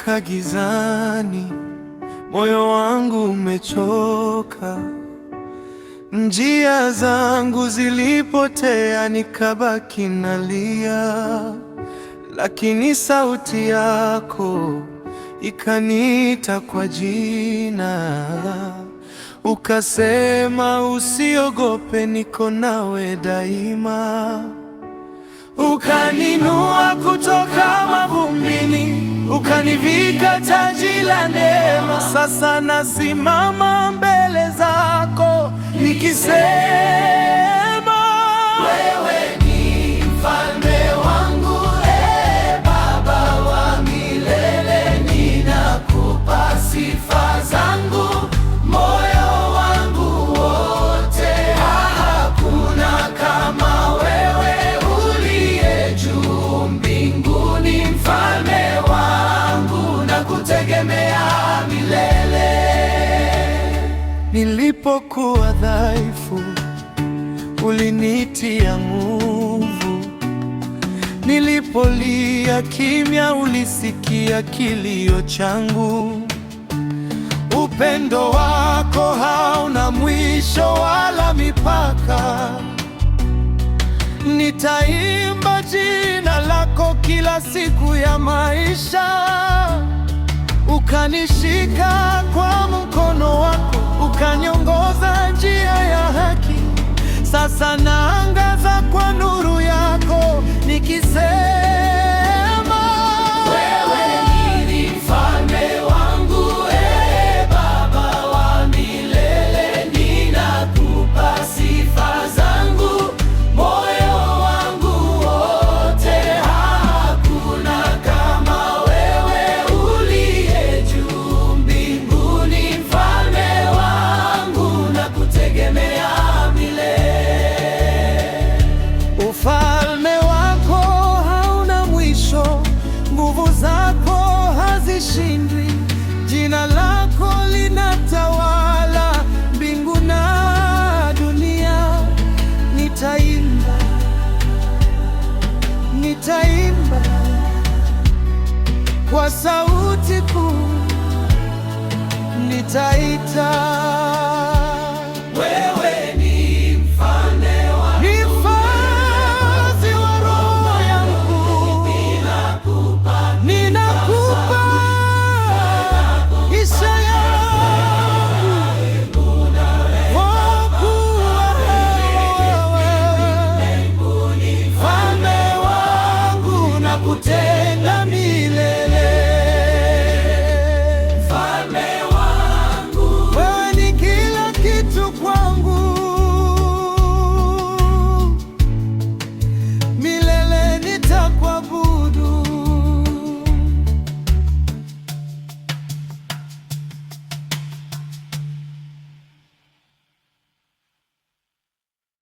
nimekaa gizani, moyo wangu umechoka. Njia zangu zilipotea, nikabaki nalia, lakini sauti yako ikaniita kwa jina, ukasema usiogope, niko nawe daima. Ukaninua kutoka mavumbini, ukanivika taji la neema. Sasa nasimama mbele zako nikisema, wewe ni mfalme wangu, Baba wa milele. Ninakupa sifa zangu, moyo wangu wote. Hakuna kama wewe uliye juu mbinguni. Mfalme wangu, nakutegemea milele. Nilipokuwa dhaifu, ulinitia nguvu. Nilipolia kimya, ulisikia kilio changu. Upendo wako hauna mwisho wala mipaka. Nitaimba jina lako kila siku ya maisha. Ukanishika kwa mkono wako, ukaniongoza njia ya haki. Sasa naangaza kwa nuru yako nikisema, wewe ni mfalme wangu, Baba wa milele. Ninakupa sifa zangu, moyo wangu wote. Hakuna kama wewe uliye juu mbinguni. Mfalme wangu, nakutegemea milele. Ufalme wako hauna mwisho, nguvu zako hazishindwi. Jina lako linatawala mbingu na dunia. Nitaimba, nitaimba kwa sauti kuu, nitaita